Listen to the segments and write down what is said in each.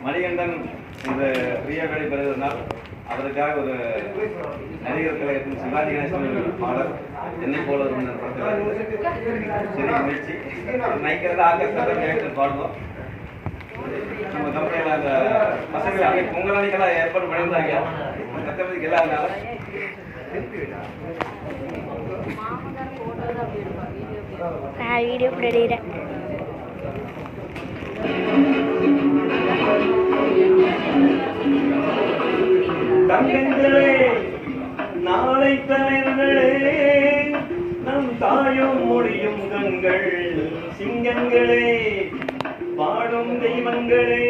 மணிகண்டன் இந்த பிரியா வேலை பெறுவதனால் அதற்காக ஒரு நடிகர் கலையத்தின் சிவாஜி கணேசன் பாடல் என்னை போல ஒரு சரி முயற்சி நைக்கிறத ஆக்கத்தில் பாடுவோம். நம்ம கம்பெனியில் அந்த பசங்களை அப்படியே பொங்கல் அன்னைக்கெல்லாம் ஏற்பாடு பண்ணியிருந்தாங்க. கத்தபதிக்கு எல்லாம் வீடியோ போடுறேன். தங்கங்களே, நாளை தலைவர்களே, நம் தாயும் மொழியும் கண்கள் சிங்கங்களே, பாடும் தெய்வங்களே,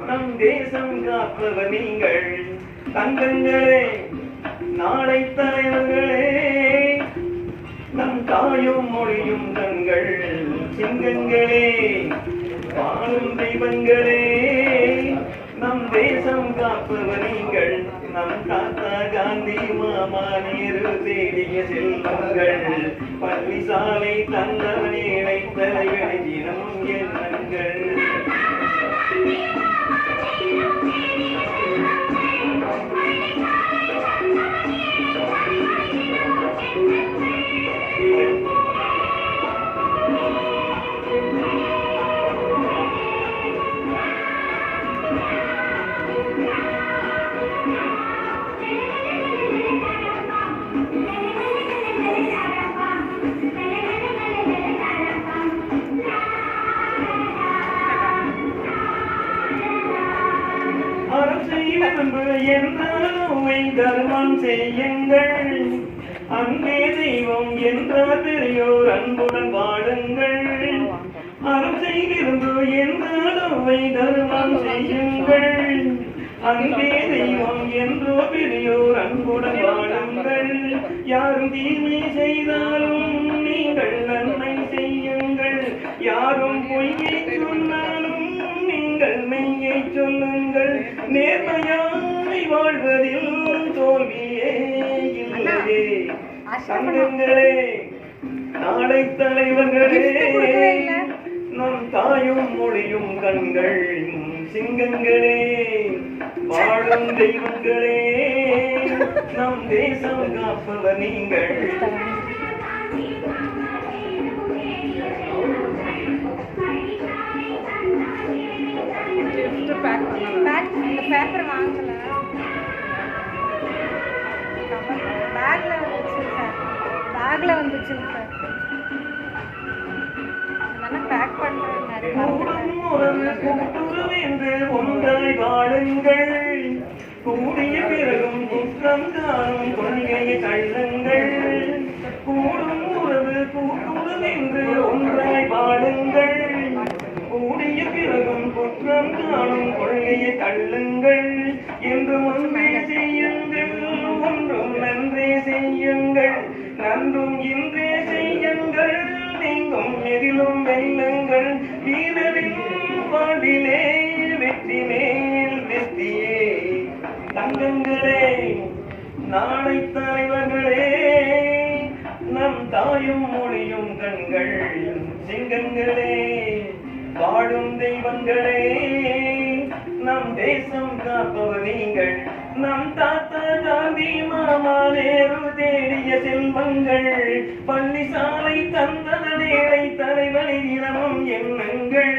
நம் தேசம் காப்பவர் நீங்கள். தங்கங்களே, நாளை தலைவர்களே, நம் தாயும் மொழியும் கண்கள் சிங்கங்களே, பாடும் தெய்வங்களே, நம் தேசம் காப்பவர் நீங்கள். நம் தாத்தா காந்தி மாமா நேரு தேடிய செல்வங்கள், பள்ளி சாலை தந்தவன் ஏழை தலைவனை தினமும் எண்ணங்கள். என்றாலும் தர்மம் செய்யுங்கள், அன்பே தெய்வம் என்றால் பெரியோர் அன்புடன் வாழுங்கள். அறம் செய்கிறது என்றாலும் தர்மம் செய்யுங்கள், அன்பே தெய்வம் என்றோ பெரியோர் அன்புடன் வாழுங்கள். யாரும் தீமை செய்தாலும் நீங்கள் நன்மை செய்யுங்கள், யாரும் பொய்யை சொன்னாலும் நீங்கள் மெய்யை சொல்லுங்கள். நேர்மையாய் வாழ்வதில் தோல்வியே இல்லையே. சங்கங்களே, நாளை தலைவர்களே, நம் தாயும் மொழியும் கண்கள் சிங்கங்களே, வாழும் தெய்வங்களே, நம் தேசம் காப்பவர் நீங்கள். பேப்பர் வாங்கல, பேக்ல வந்துச்சு சார். பேக் பண்றேன். ஒன்றாய் வாழுங்கள், கூடிய பிறகும் குற்றம் காணும் கொள்கையை தள்ளுங்கள். கூடும் உறவு கூட்டுறவு என்று ஒன்றாய் வாழுங்கள், கூடிய பிறகும் குற்றம் காணும் கொள்கையை தள்ளுங்கள். என்று ஒன்றே செய்யுங்கள், ஒன்றும் நன்றே செய்யுங்கள், நன்றும் இன்றே செய்யுங்கள், நீங்கும் எதிலும் வெல்லுங்கள். வீரரின் பாடிலே வெற்றி மேல் வெற்றியே. தங்கங்களே, நாளை தலைவர்களே, நம் தாயும் மொழியும் கண்கள் சிங்கங்களே, வாழும் தெய்வங்களே, நம் தேசம் காப்பவர் நீங்கள். நம் தாத்தா காந்தி மாமா நேரு தேடிய செல்வங்கள், பள்ளி சாலை தந்தவன் ஏழை தலைவனை தினமும் எண்ணங்கள்.